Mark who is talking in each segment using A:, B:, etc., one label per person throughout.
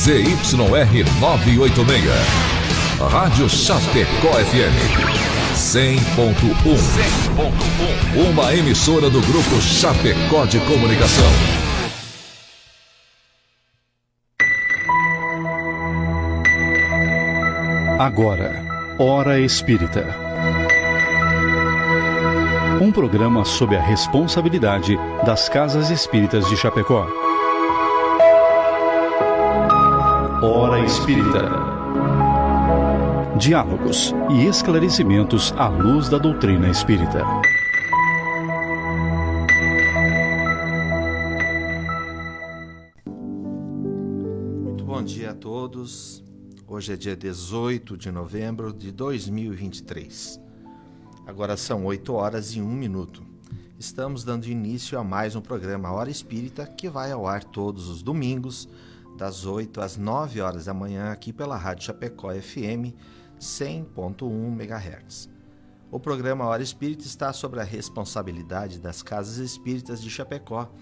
A: ZYR 986. Rádio Chapecó FM 100.1. Uma emissora do Grupo Chapecó de Comunicação.
B: Agora, Hora Espírita. Um programa sob a responsabilidade das Casas Espíritas de Chapecó. Hora Espírita. Diálogos e esclarecimentos à luz da doutrina espírita.
C: Muito bom dia a todos. Hoje é dia 18 de novembro de 2023. Agora são 8 horas e 1 minuto. Estamos dando início a mais um programa Hora Espírita, que vai ao ar todos os domingos, das 8 às 9 horas da manhã, aqui pela Rádio Chapecó FM 100.1 MHz. O programa Hora Espírita está sob a responsabilidade das Casas Espíritas de Chapecó,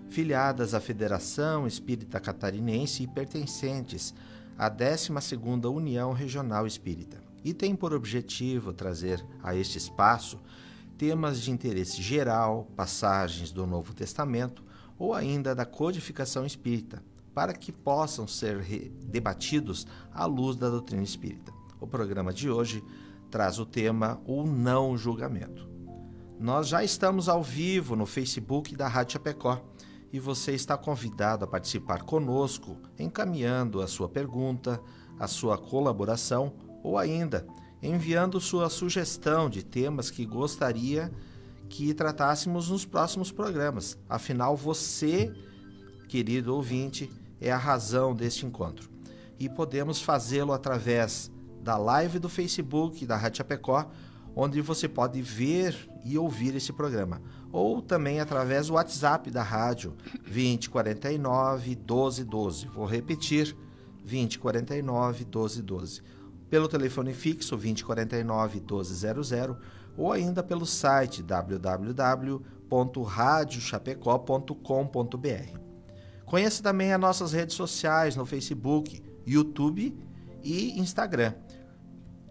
C: filiadas à Federação Espírita Catarinense e pertencentes à 12ª União Regional Espírita, e tem por objetivo trazer a este espaço temas de interesse geral, passagens do Novo Testamento ou ainda da codificação espírita, para que possam ser debatidos à luz da doutrina espírita. O programa de hoje traz o tema O Não Julgamento. Nós já estamos ao vivo no Facebook da Rádio Chapecó e você está convidado a participar conosco, encaminhando a sua pergunta, a sua colaboração ou ainda enviando sua sugestão de temas que gostaria que tratássemos nos próximos programas. Afinal, você, querido ouvinte, é a razão deste encontro. E podemos fazê-lo através da live do Facebook da Rádio Chapecó, onde você pode ver e ouvir esse programa. Ou também através do WhatsApp da rádio, 2049 1212. Vou repetir, 2049 1212. Pelo telefone fixo, 2049 1200, ou ainda pelo site www.radiochapecó.com.br. Conheça também as nossas redes sociais no Facebook, YouTube e Instagram.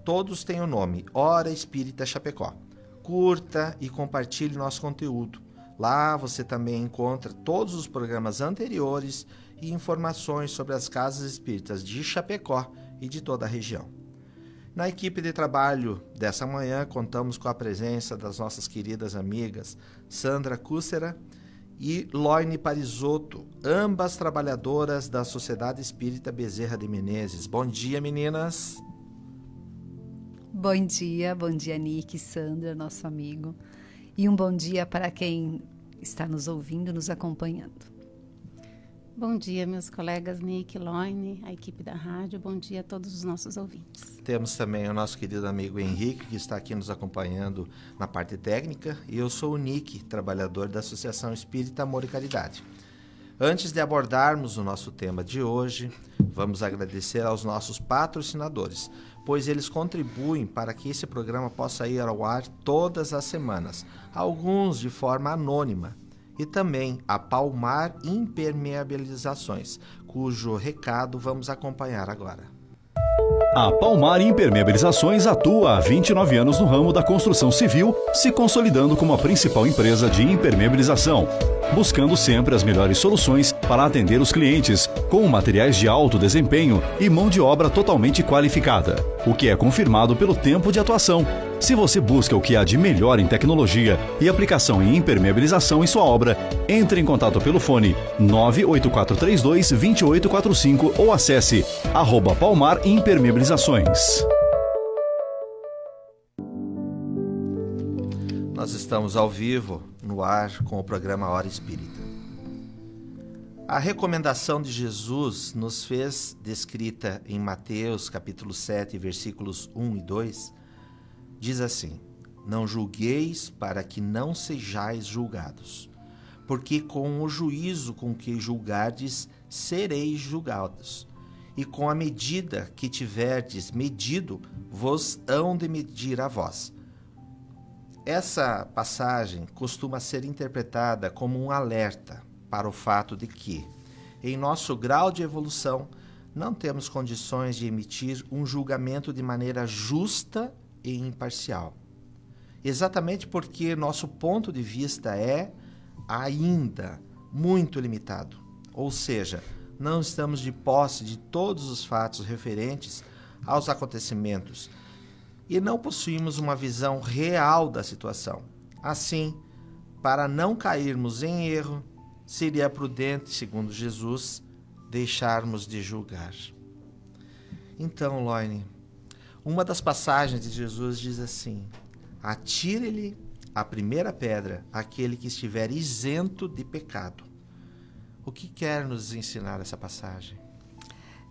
C: Todos têm o nome Hora Espírita Chapecó. Curta e compartilhe nosso conteúdo. Lá você também encontra todos os programas anteriores e informações sobre as casas espíritas de Chapecó e de toda a região. Na equipe de trabalho dessa manhã, contamos com a presença das nossas queridas amigas Sandra Cúcera e Loine Parisotto, ambas trabalhadoras da Sociedade Espírita Bezerra de Menezes. Bom dia, meninas.
D: Bom dia Nick, Sandra, nosso amigo. E um bom dia para quem está nos ouvindo, nos acompanhando.
E: Bom dia, meus colegas Nick, Loine, a equipe da rádio. Bom dia a todos os nossos ouvintes.
C: Temos também o nosso querido amigo Henrique, que está aqui nos acompanhando na parte técnica. E eu sou o Nick, trabalhador da Associação Espírita Amor e Caridade. Antes de abordarmos o nosso tema de hoje, vamos agradecer aos nossos patrocinadores, pois eles contribuem para que esse programa possa ir ao ar todas as semanas, alguns de forma anônima. E também a Palmar Impermeabilizações, cujo recado vamos acompanhar agora.
B: A Palmar Impermeabilizações atua há 29 anos no ramo da construção civil, se consolidando como a principal empresa de impermeabilização, buscando sempre as melhores soluções para atender os clientes, com materiais de alto desempenho e mão de obra totalmente qualificada, o que é confirmado pelo tempo de atuação. Se você busca o que há de melhor em tecnologia e aplicação em impermeabilização em sua obra, entre em contato pelo fone 98432-2845 ou acesse @Palmar Impermeabilizações.
C: Nós estamos ao vivo, no ar, com o programa Hora Espírita. A recomendação de Jesus nos fez descrita em Mateus capítulo 7, versículos 1 e 2, diz assim: Não julgueis para que não sejais julgados, porque com o juízo com que julgardes, sereis julgados, e com a medida que tiverdes medido, vos hão de medir a vós. Essa passagem costuma ser interpretada como um alerta para o fato de que, em nosso grau de evolução, não temos condições de emitir um julgamento de maneira justa e imparcial. Exatamente porque nosso ponto de vista é ainda muito limitado. Ou seja, não estamos de posse de todos os fatos referentes aos acontecimentos e não possuímos uma visão real da situação. Assim, para não cairmos em erro, seria prudente, segundo Jesus, deixarmos de julgar. Então, Loine, uma das passagens de Jesus diz assim: atire-lhe a primeira pedra aquele que estiver isento de pecado. O que quer nos ensinar essa passagem?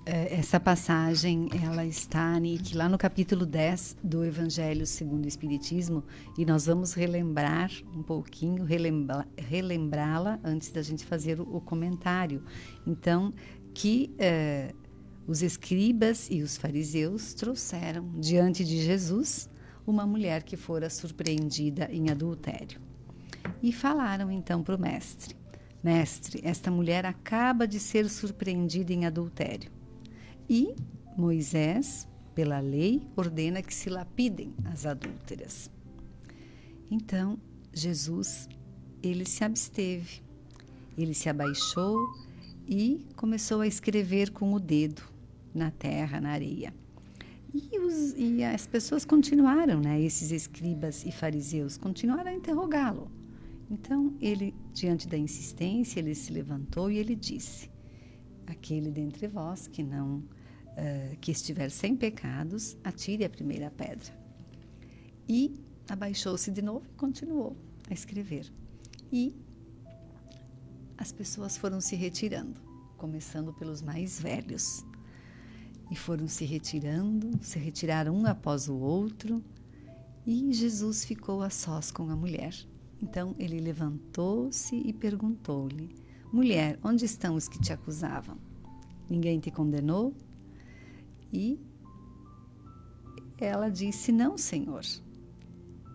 D: Essa passagem, ela está, Nick, lá no capítulo 10 do Evangelho segundo o Espiritismo, e nós vamos relembrar um pouquinho, relembrá-la antes da gente fazer o comentário. Então, que os escribas e os fariseus trouxeram diante de Jesus uma mulher que fora surpreendida em adultério. E falaram então para o mestre: Mestre, esta mulher acaba de ser surpreendida em adultério. E Moisés, pela lei, ordena que se lapidem as adúlteras. Então, Jesus, ele se absteve, ele se abaixou e começou a escrever com o dedo na terra, na areia. E as pessoas continuaram, né, esses escribas e fariseus, continuaram a interrogá-lo. Então, ele, diante da insistência, ele se levantou e ele disse: aquele dentre vós que estiver sem pecados, atire a primeira pedra. E abaixou-se de novo e continuou a escrever. E as pessoas foram se retirando, começando pelos mais velhos. E foram se retiraram um após o outro, e Jesus ficou a sós com a mulher. Então ele levantou-se e perguntou-lhe: mulher, onde estão os que te acusavam? Ninguém te condenou? E ela disse: não, Senhor.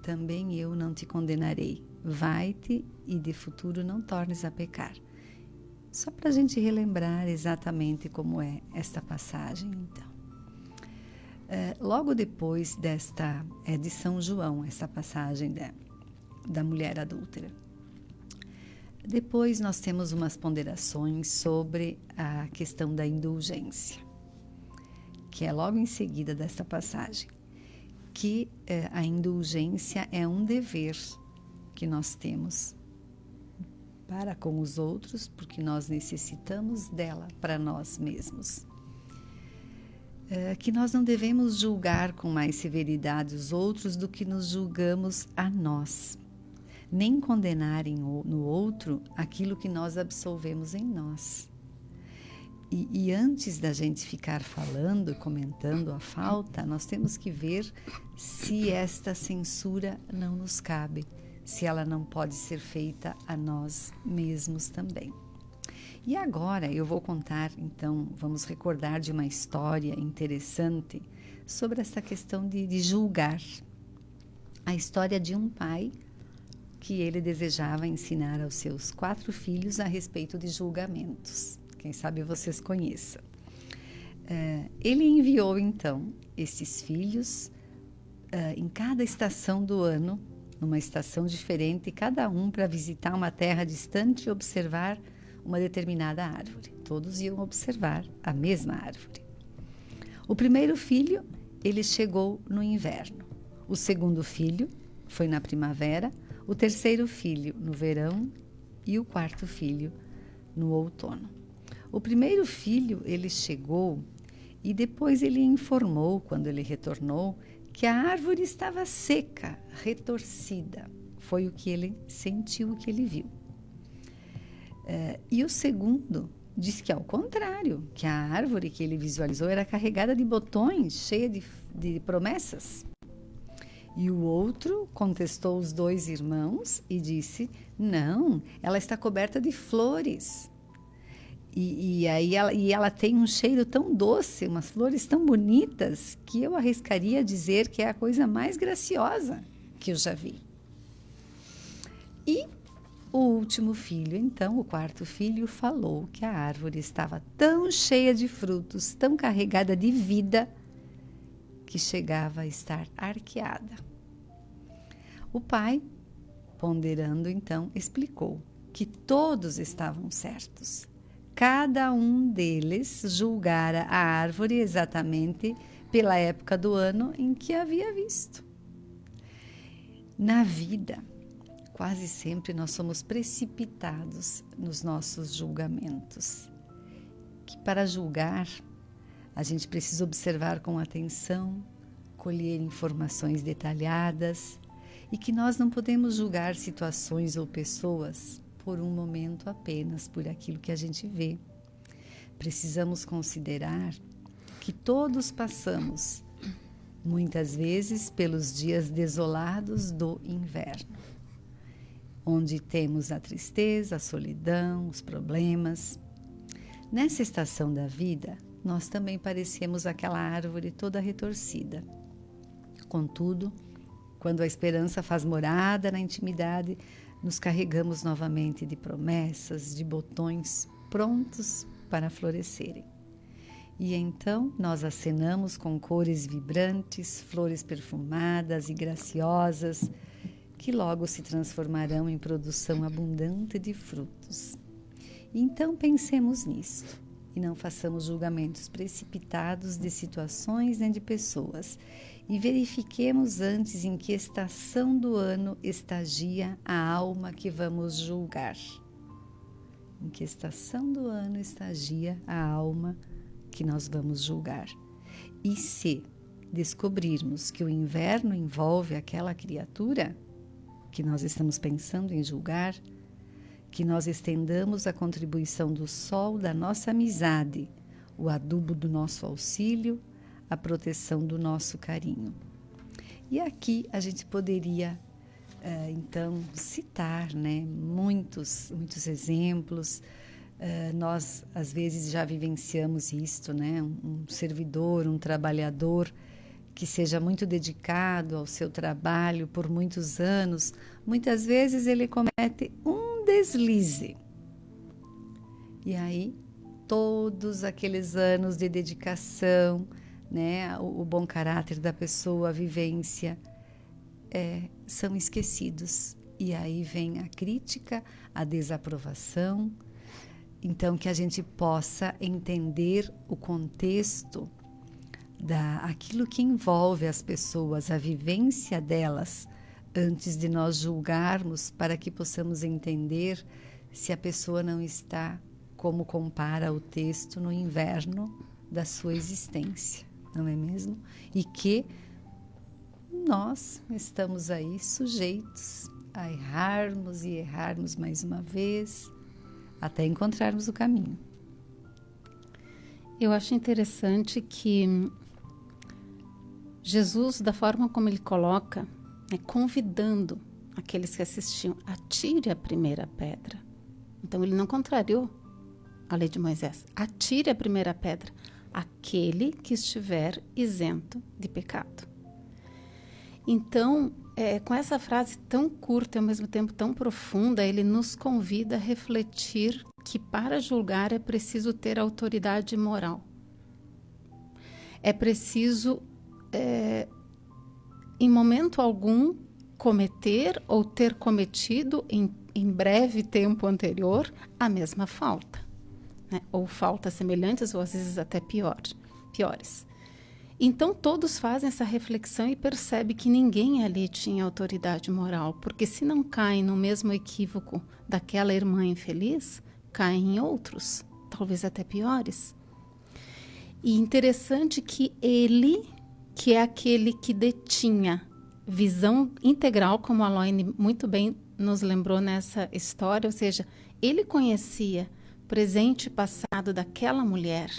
D: Também eu não te condenarei. Vai-te e de futuro não tornes a pecar. Só para a gente relembrar exatamente como é esta passagem, então. Logo depois desta, é de São João, essa passagem da mulher adúltera. Depois nós temos umas ponderações sobre a questão da indulgência, que é logo em seguida desta passagem, que a indulgência é um dever que nós temos para com os outros, porque nós necessitamos dela para nós mesmos. Que nós não devemos julgar com mais severidade os outros do que nos julgamos a nós, nem condenar no outro aquilo que nós absolvemos em nós. E antes da gente ficar falando, comentando a falta, nós temos que ver se esta censura não nos cabe, se ela não pode ser feita a nós mesmos também. E agora eu vou contar, então, vamos recordar de uma história interessante sobre essa questão de julgar. A história de um pai que ele desejava ensinar aos seus 4 filhos a respeito de julgamentos. Quem sabe vocês conheçam. Ele enviou, então, esses filhos em cada estação do ano, numa estação diferente, cada um para visitar uma terra distante e observar uma determinada árvore. Todos iam observar a mesma árvore. O primeiro filho, ele chegou no inverno. O segundo filho foi na primavera. O terceiro filho no verão e o quarto filho no outono. O primeiro filho, ele chegou e depois ele informou, quando ele retornou, que a árvore estava seca, retorcida. Foi o que ele sentiu, o que ele viu. E o segundo disse que, ao contrário, que a árvore que ele visualizou era carregada de botões, cheia de promessas. E o outro contestou os 2 irmãos e disse: não, ela está coberta de flores. E ela tem um cheiro tão doce, umas flores tão bonitas, que eu arriscaria dizer que é a coisa mais graciosa que eu já vi. E O último filho, então, o quarto filho, falou que a árvore estava tão cheia de frutos, tão carregada de vida, que chegava a estar arqueada. O pai, ponderando então, explicou que todos estavam certos. Cada um deles julgara a árvore exatamente pela época do ano em que a havia visto. Na vida, quase sempre nós somos precipitados nos nossos julgamentos. Que para julgar, a gente precisa observar com atenção, colher informações detalhadas e que nós não podemos julgar situações ou pessoas por um momento apenas, por aquilo que a gente vê. Precisamos considerar que todos passamos, muitas vezes, pelos dias desolados do inverno, onde temos a tristeza, a solidão, os problemas. Nessa estação da vida, nós também parecemos aquela árvore toda retorcida. Contudo, quando a esperança faz morada na intimidade, nos carregamos novamente de promessas, de botões prontos para florescerem. E então nós acenamos com cores vibrantes, flores perfumadas e graciosas, que logo se transformarão em produção abundante de frutos. Então pensemos nisso e não façamos julgamentos precipitados de situações nem de pessoas, e verifiquemos antes em que estação do ano estagia a alma que vamos julgar. Em que estação do ano estagia a alma que nós vamos julgar. E se descobrirmos que o inverno envolve aquela criatura que nós estamos pensando em julgar, que nós estendamos a contribuição do sol da nossa amizade, o adubo do nosso auxílio, a proteção do nosso carinho. E aqui a gente poderia, então, citar, né, muitos exemplos. Nós, às vezes, já vivenciamos isto, né? Um servidor, um trabalhador que seja muito dedicado ao seu trabalho por muitos anos, muitas vezes ele comete um deslize. E aí, todos aqueles anos de dedicação, né, o bom caráter da pessoa, a vivência, são esquecidos. E aí vem a crítica, a desaprovação. Então, que a gente possa entender o contexto daquilo que envolve as pessoas, a vivência delas, antes de nós julgarmos, para que possamos entender se a pessoa não está, como compara o texto, no inverno da sua existência, não é mesmo? E que nós estamos aí sujeitos a errarmos e errarmos mais uma vez, até encontrarmos o caminho.
E: Eu acho interessante que Jesus, da forma como ele coloca, convidando aqueles que assistiam, atire a primeira pedra. Então ele não contrariou a lei de Moisés. Atire a primeira pedra, aquele que estiver isento de pecado. Então, com essa frase tão curta e ao mesmo tempo tão profunda, ele nos convida a refletir que para julgar é preciso ter autoridade moral. É preciso, em momento algum, cometer ou ter cometido em breve tempo anterior a mesma falta, né? Ou faltas semelhantes ou às vezes até piores. Então todos fazem essa reflexão e percebem que ninguém ali tinha autoridade moral, porque se não caem no mesmo equívoco daquela irmã infeliz, caem em outros, talvez até piores. E interessante que ele, que é aquele que detinha visão integral, como a Loine muito bem nos lembrou nessa história, ou seja, ele conhecia presente e passado daquela mulher,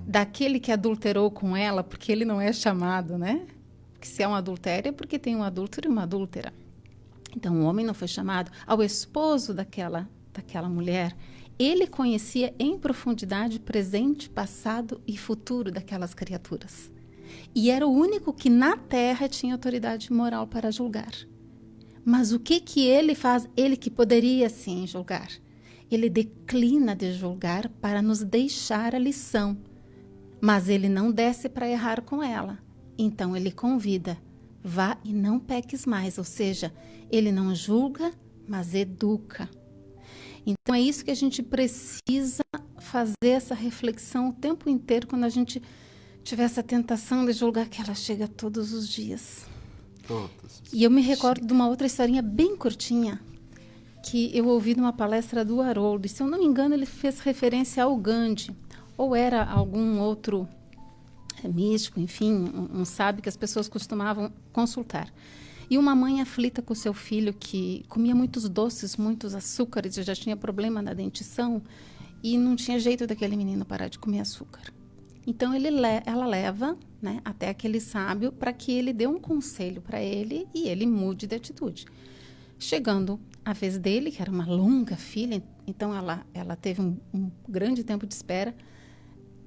E: daquele que adulterou com ela, porque ele não é chamado, né? Porque se é um adultério é porque tem um adúltero e uma adúltera. Então o homem não foi chamado ao esposo daquela mulher. Ele conhecia em profundidade presente, passado e futuro daquelas criaturas. E era o único que na terra tinha autoridade moral para julgar. Mas o que ele faz? Ele que poderia sim julgar. Ele declina de julgar para nos deixar a lição. Mas ele não desce para errar com ela. Então ele convida, vá e não peques mais. Ou seja, ele não julga, mas educa. Então é isso que a gente precisa fazer, essa reflexão o tempo inteiro, quando a gente tiver essa tentação de julgar, que ela chega todos os dias. E eu me recordo de uma outra historinha bem curtinha, que eu ouvi numa palestra do Haroldo. E, se eu não me engano, ele fez referência ao Gandhi, ou era algum outro místico, enfim, um sábio que as pessoas costumavam consultar. E uma mãe aflita com o seu filho, que comia muitos doces, muitos açúcares, e já tinha problema na dentição, e não tinha jeito daquele menino parar de comer açúcar. Então ela leva, né, até aquele sábio para que ele dê um conselho para ele e ele mude de atitude. Chegando a vez dele, que era uma longa fila, então ela teve um grande tempo de espera,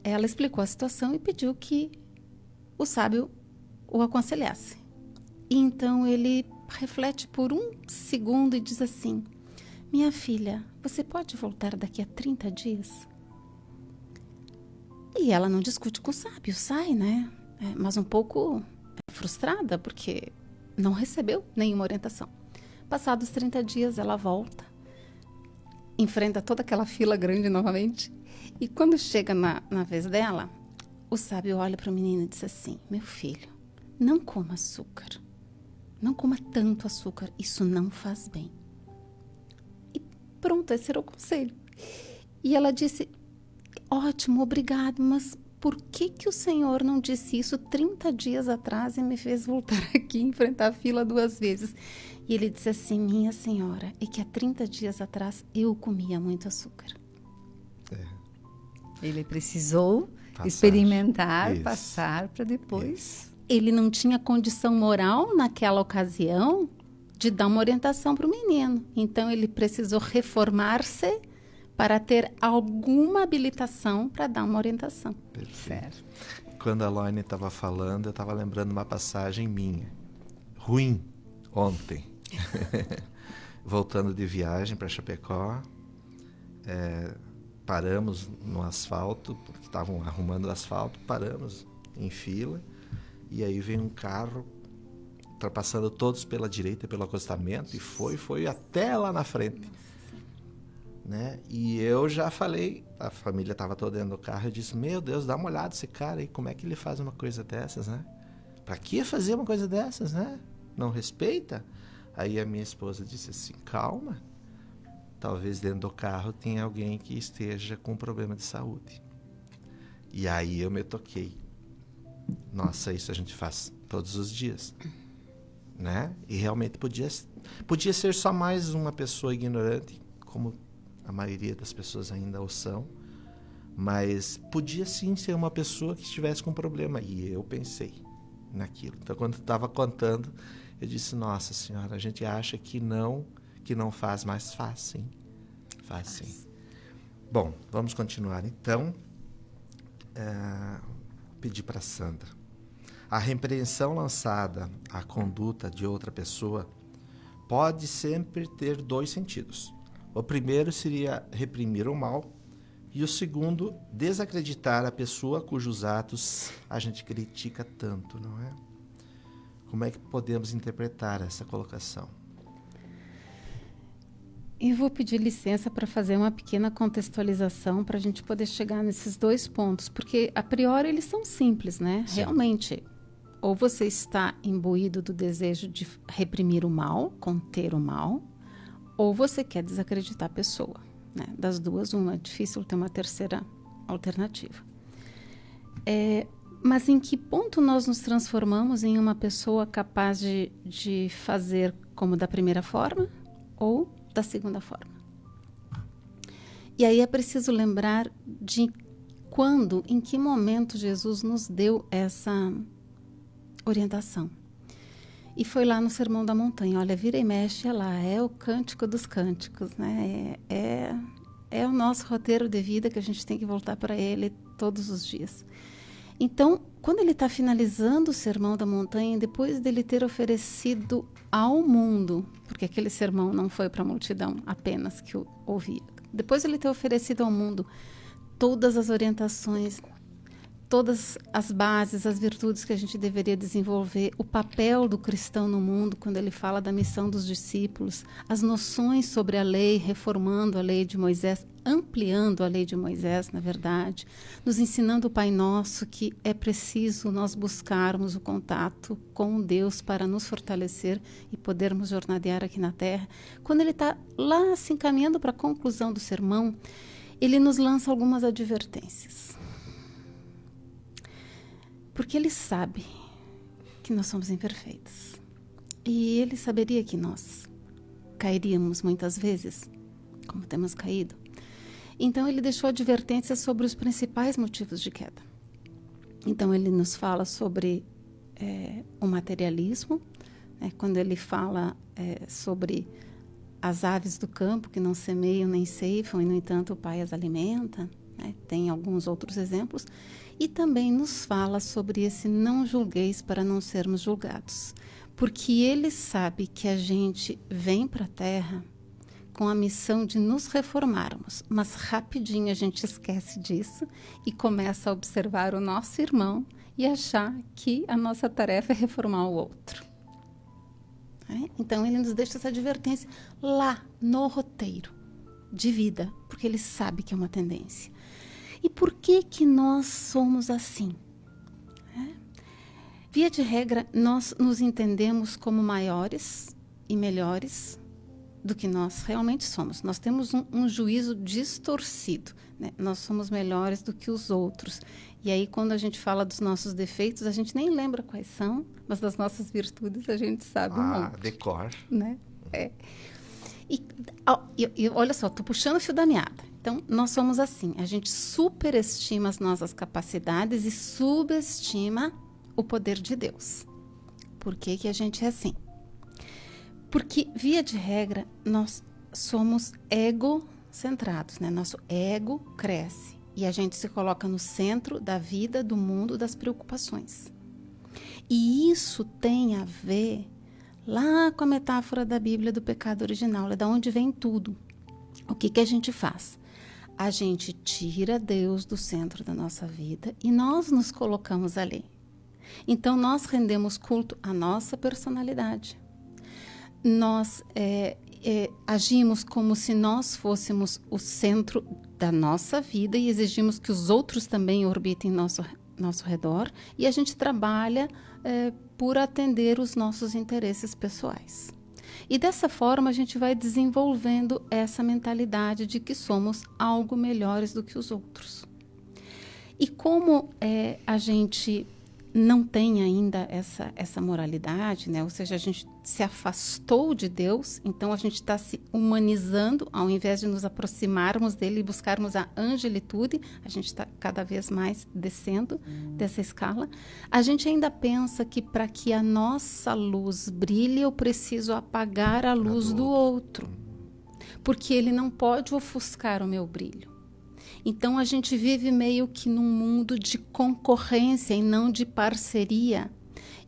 E: ela explicou a situação e pediu que o sábio o aconselhasse. E então ele reflete por um segundo e diz assim: minha filha, você pode voltar daqui a 30 dias? E ela não discute com o sábio, sai, né? Mas um pouco frustrada, porque não recebeu nenhuma orientação. Passados 30 dias, ela volta, enfrenta toda aquela fila grande novamente. E quando chega na vez dela, o sábio olha para o menino e diz assim: meu filho, não coma açúcar. Não coma tanto açúcar, isso não faz bem. E pronto, esse era o conselho. E ela disse: ótimo, obrigado, mas por que o senhor não disse isso 30 dias atrás e me fez voltar aqui e enfrentar a fila 2 vezes? E ele disse assim: minha senhora, é que há 30 dias atrás eu comia muito açúcar.
D: Ele precisou experimentar,
C: Isso.
D: passar para depois...
C: Isso.
E: Ele não tinha condição moral naquela ocasião de dar uma orientação para o menino. Então ele precisou reformar-se para ter alguma habilitação para dar uma orientação.
C: Perfeito. Quando a Loine estava falando, eu estava lembrando uma passagem minha. Ruim, ontem. Voltando de viagem para Chapecó, paramos no asfalto, porque estavam arrumando o asfalto, paramos em fila, e aí veio um carro ultrapassando todos pela direita, pelo acostamento, e foi até lá na frente. Né? E eu já falei, a família estava toda dentro do carro, eu disse: meu Deus, dá uma olhada nesse cara aí, como é que ele faz uma coisa dessas, né? Pra que fazer uma coisa dessas, né? Não respeita? Aí a minha esposa disse assim: calma, talvez dentro do carro tenha alguém que esteja com problema de saúde. E aí eu me toquei. Nossa, isso a gente faz todos os dias, né? E realmente podia ser só mais uma pessoa ignorante, como a maioria das pessoas ainda o são, mas podia sim ser uma pessoa que estivesse com problema. E eu pensei naquilo. Então, quando estava contando, eu disse: nossa senhora, a gente acha que não faz, mas faz sim. Faz sim. Bom, vamos continuar então. Pedir para Sandra. A repreensão lançada à conduta de outra pessoa pode sempre ter 2 sentidos. O primeiro seria reprimir o mal, e o segundo, desacreditar a pessoa cujos atos a gente critica tanto, não é? Como é que podemos interpretar essa colocação?
E: Eu vou pedir licença para fazer uma pequena contextualização para a gente poder chegar nesses 2 pontos, porque a priori eles são simples, né?
C: Sim.
E: Realmente, ou você está imbuído do desejo de reprimir o mal, conter o mal, ou você quer desacreditar a pessoa, né? Das duas, uma. É difícil ter uma terceira alternativa. Mas em que ponto nós nos transformamos em uma pessoa capaz de fazer como da primeira forma ou da segunda forma? E aí é preciso lembrar de quando, em que momento Jesus nos deu essa orientação. E foi lá no Sermão da Montanha. Olha, vira e mexe, é lá, é o cântico dos cânticos, né? É o nosso roteiro de vida que a gente tem que voltar para ele todos os dias. Então, quando ele está finalizando o Sermão da Montanha, depois dele ter oferecido ao mundo, porque aquele sermão não foi para a multidão apenas que o ouvia, depois ele ter oferecido ao mundo todas as orientações, todas as bases, as virtudes que a gente deveria desenvolver, o papel do cristão no mundo, quando ele fala da missão dos discípulos, as noções sobre a lei, reformando a lei de Moisés, ampliando a lei de Moisés, na verdade, nos ensinando o Pai Nosso, que é preciso nós buscarmos o contato com Deus para nos fortalecer e podermos jornadear aqui na Terra. Quando ele está lá se encaminhando para a conclusão do sermão, ele nos lança algumas advertências. Porque ele sabe que nós somos imperfeitos. E ele saberia que nós cairíamos muitas vezes, como temos caído. Então, ele deixou advertências sobre os principais motivos de queda. Então, ele nos fala sobre o materialismo, né? Quando ele fala sobre as aves do campo que não semeiam nem ceifam, e, no entanto, o Pai as alimenta. Né? Tem alguns outros exemplos. E também nos fala sobre esse não julgueis para não sermos julgados. Porque ele sabe que a gente vem para a Terra com a missão de nos reformarmos, mas rapidinho a gente esquece disso e começa a observar o nosso irmão e achar que a nossa tarefa é reformar o outro. Então ele nos deixa essa advertência lá no roteiro de vida, porque ele sabe que é uma tendência. E por que nós somos assim? Via de regra, nós nos entendemos como maiores e melhores do que nós realmente somos. Nós temos um juízo distorcido, né? Nós somos melhores do que os outros. E aí, quando a gente fala dos nossos defeitos, a gente nem lembra quais são, mas das nossas virtudes a gente sabe um monte.
C: Decor.
E: Né? E olha só, estou puxando o fio da meada. Então, nós somos assim. A gente superestima as nossas capacidades e subestima o poder de Deus. Por que a gente é assim? Porque, via de regra, nós somos egocentrados, né? Nosso ego cresce e a gente se coloca no centro da vida, do mundo, das preocupações. E isso tem a ver lá com a metáfora da Bíblia do pecado original, é da onde vem tudo. O que a gente faz? A gente tira Deus do centro da nossa vida e nós nos colocamos ali. Então, nós rendemos culto à nossa personalidade. Nós agimos como se nós fôssemos o centro da nossa vida e exigimos que os outros também orbitem nosso redor, e a gente trabalha por atender os nossos interesses pessoais. E dessa forma a gente vai desenvolvendo essa mentalidade de que somos algo melhores do que os outros. E como a gente não tem ainda essa moralidade, né? Ou seja, a gente se afastou de Deus, então a gente está se humanizando, ao invés de nos aproximarmos dele e buscarmos a angelitude, a gente está cada vez mais descendo dessa escala. A gente ainda pensa que para que a nossa luz brilhe, eu preciso apagar a luz do outro, porque ele não pode ofuscar o meu brilho. Então, a gente vive meio que num mundo de concorrência e não de parceria,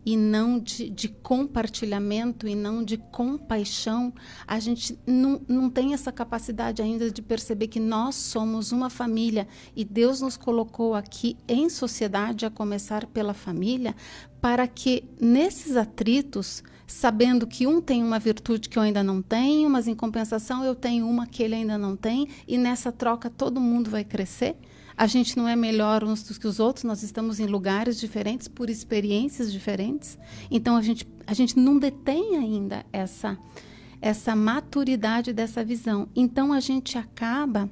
E: e não de compartilhamento e não de compaixão. A gente não tem essa capacidade ainda de perceber que nós somos uma família e Deus nos colocou aqui em sociedade, a começar pela família, para que nesses atritos, sabendo que um tem uma virtude que eu ainda não tenho, mas em compensação eu tenho uma que ele ainda não tem, e nessa troca todo mundo vai crescer. A gente não é melhor uns do que os outros, nós estamos em lugares diferentes, por experiências diferentes. Então, a gente não detém ainda essa maturidade dessa visão. Então, a gente acaba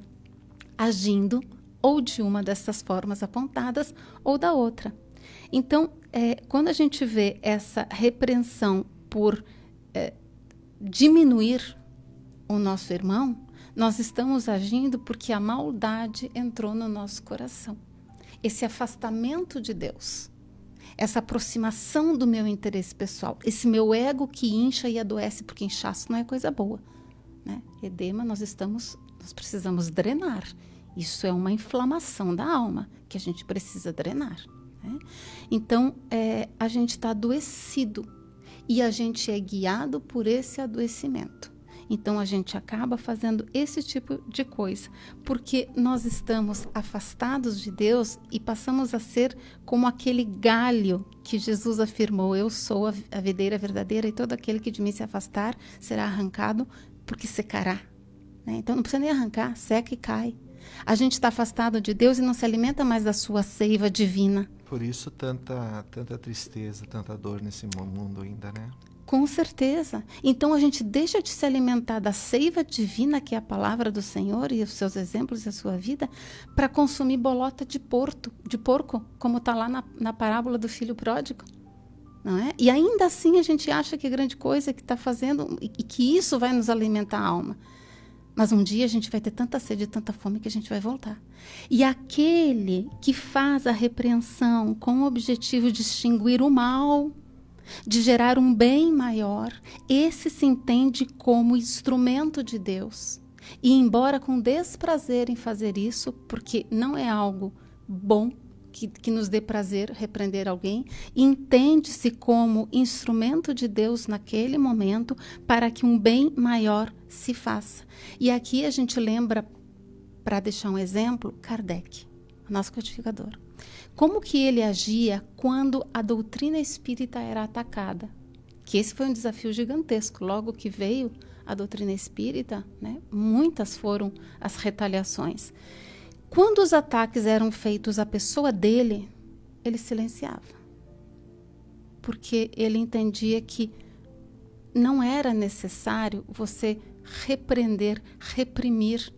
E: agindo ou de uma dessas formas apontadas ou da outra. Então, quando a gente vê essa repreensão por diminuir o nosso irmão, nós estamos agindo porque a maldade entrou no nosso coração. Esse afastamento de Deus, essa aproximação do meu interesse pessoal, esse meu ego que incha e adoece, porque inchaço não é coisa boa, né? Edema, nós precisamos drenar. Isso é uma inflamação da alma que a gente precisa drenar, né? Então, a gente está adoecido e a gente é guiado por esse adoecimento. Então, a gente acaba fazendo esse tipo de coisa, porque nós estamos afastados de Deus e passamos a ser como aquele galho que Jesus afirmou: eu sou a videira verdadeira e todo aquele que de mim se afastar será arrancado, porque secará. Né? Então, não precisa nem arrancar, seca e cai. A gente está afastado de Deus e não se alimenta mais da sua seiva divina.
C: Por isso tanta tristeza, tanta dor nesse mundo ainda, né?
E: Com certeza. Então a gente deixa de se alimentar da seiva divina, que é a palavra do Senhor e os seus exemplos e a sua vida, para consumir bolota de porco, como está lá na parábola do filho pródigo. Não é? E ainda assim a gente acha que é grande coisa que está fazendo e que isso vai nos alimentar a alma. Mas um dia a gente vai ter tanta sede e tanta fome que a gente vai voltar. E aquele que faz a repreensão com o objetivo de extinguir o mal, de gerar um bem maior, esse se entende como instrumento de Deus. E embora com desprazer em fazer isso, porque não é algo bom que nos dê prazer repreender alguém, entende-se como instrumento de Deus naquele momento para que um bem maior se faça. E aqui a gente lembra, para deixar um exemplo, Kardec, nosso codificador. Como que ele agia quando a doutrina espírita era atacada? Que esse foi um desafio gigantesco. Logo que veio a doutrina espírita, né, muitas foram as retaliações. Quando os ataques eram feitos à pessoa dele, ele silenciava. Porque ele entendia que não era necessário você repreender, reprimir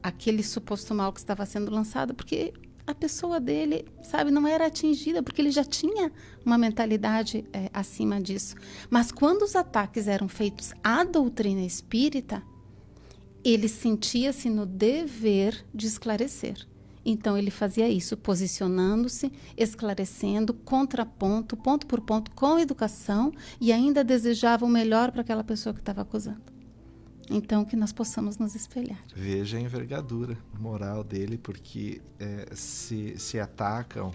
E: aquele suposto mal que estava sendo lançado, porque a pessoa dele, sabe, não era atingida, porque ele já tinha uma mentalidade acima disso. Mas quando os ataques eram feitos à doutrina espírita, ele sentia-se no dever de esclarecer. Então, ele fazia isso, posicionando-se, esclarecendo, contraponto, ponto por ponto, com educação, e ainda desejava o melhor para aquela pessoa que estava acusando. Então, que nós possamos nos espelhar.
C: Veja a envergadura moral dele, porque se atacam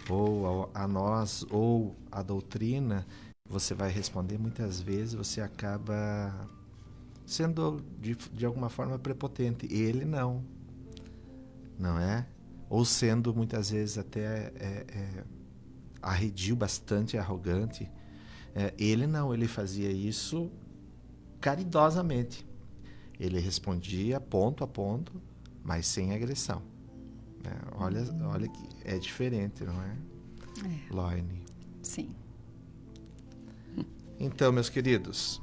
C: ou a nós ou a doutrina, você vai responder muitas vezes, você acaba sendo de alguma forma prepotente. Ele não é? Ou sendo muitas vezes até arredio, bastante arrogante. Ele não, ele fazia isso caridosamente. Ele respondia ponto a ponto, mas sem agressão. Olha que é diferente, não é? Loine.
D: Sim.
C: Então, meus queridos,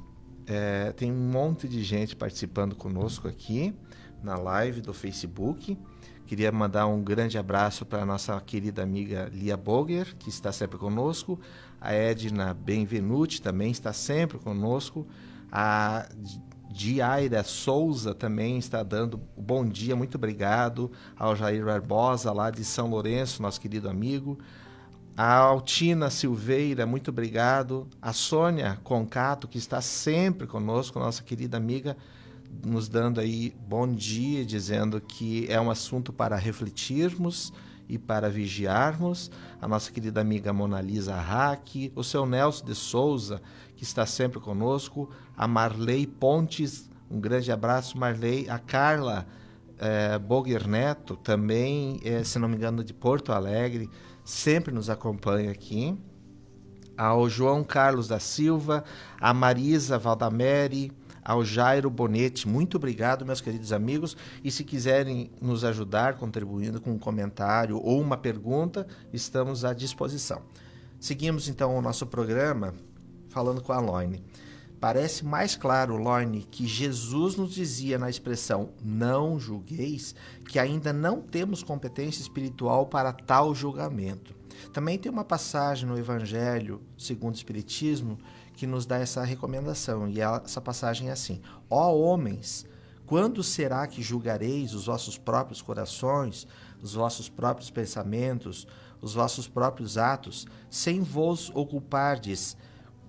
C: tem um monte de gente participando conosco aqui na live do Facebook. Queria mandar um grande abraço para a nossa querida amiga Lia Boger, que está sempre conosco. A Edna Benvenuti também está sempre conosco. A Diaira Souza também está dando bom dia, muito obrigado. Ao Jair Barbosa, lá de São Lourenço, nosso querido amigo. A Altina Silveira, muito obrigado. A Sônia Concato, que está sempre conosco, nossa querida amiga, nos dando aí bom dia, dizendo que é um assunto para refletirmos e para vigiarmos. A nossa querida amiga Mona Lisa Hack, o seu Nelson de Souza, que está sempre conosco, a Marley Pontes, um grande abraço, Marley, a Carla Boger Neto, também, se não me engano, de Porto Alegre, sempre nos acompanha aqui, ao João Carlos da Silva, a Marisa Valdamere, ao Jairo Bonetti, muito obrigado, meus queridos amigos, e se quiserem nos ajudar contribuindo com um comentário ou uma pergunta, estamos à disposição. Seguimos então o nosso programa falando com a Loine. Parece mais claro, Loine, que Jesus nos dizia na expressão não julgueis, que ainda não temos competência espiritual para tal julgamento. Também tem uma passagem no Evangelho segundo o Espiritismo que nos dá essa recomendação, e essa passagem é assim: ó homens, quando será que julgareis os vossos próprios corações, os vossos próprios pensamentos, os vossos próprios atos, sem vos ocupardes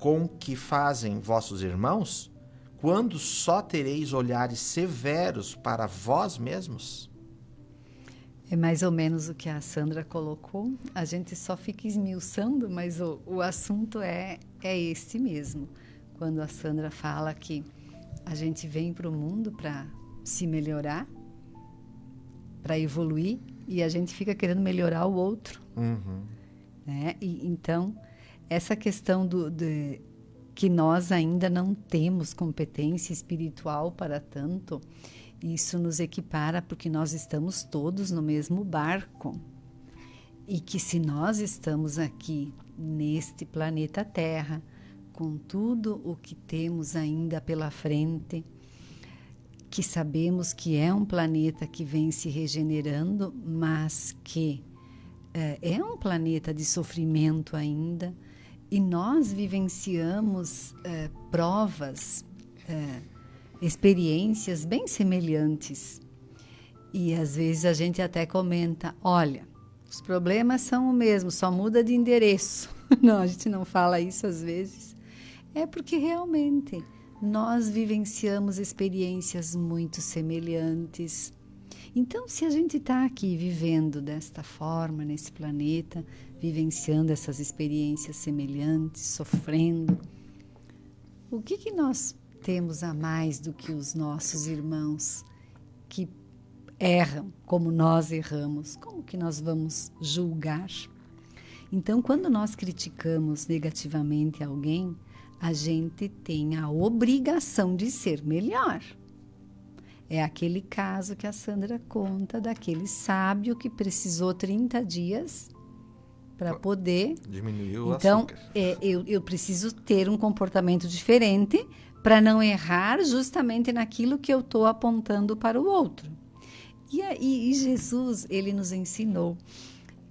C: com o que fazem vossos irmãos? Quando só tereis olhares severos para vós mesmos?
D: É mais ou menos o que a Sandra colocou. A gente só fica esmiuçando, mas o assunto é esse mesmo. Quando a Sandra fala que a gente vem para o mundo para se melhorar, para evoluir, e a gente fica querendo melhorar o outro. Né? Então, essa questão que nós ainda não temos competência espiritual para tanto, isso nos equipara porque nós estamos todos no mesmo barco. E que se nós estamos aqui neste planeta Terra, com tudo o que temos ainda pela frente, que sabemos que é um planeta que vem se regenerando, mas que é um planeta de sofrimento ainda, e nós vivenciamos provas, experiências bem semelhantes. E às vezes a gente até comenta, olha, os problemas são o mesmo, só muda de endereço. Não, a gente não fala isso às vezes. É porque realmente nós vivenciamos experiências muito semelhantes. Então, se a gente está aqui vivendo desta forma, nesse planeta, vivenciando essas experiências semelhantes, sofrendo, o que nós temos a mais do que os nossos irmãos que erram como nós erramos? Como que nós vamos julgar? Então, quando nós criticamos negativamente alguém, a gente tem a obrigação de ser melhor. É aquele caso que a Sandra conta daquele sábio que precisou 30 dias para poder...
C: Diminuir o
D: então,
C: açúcar.
D: Eu preciso ter um comportamento diferente para não errar justamente naquilo que eu estou apontando para o outro. E Jesus, ele nos ensinou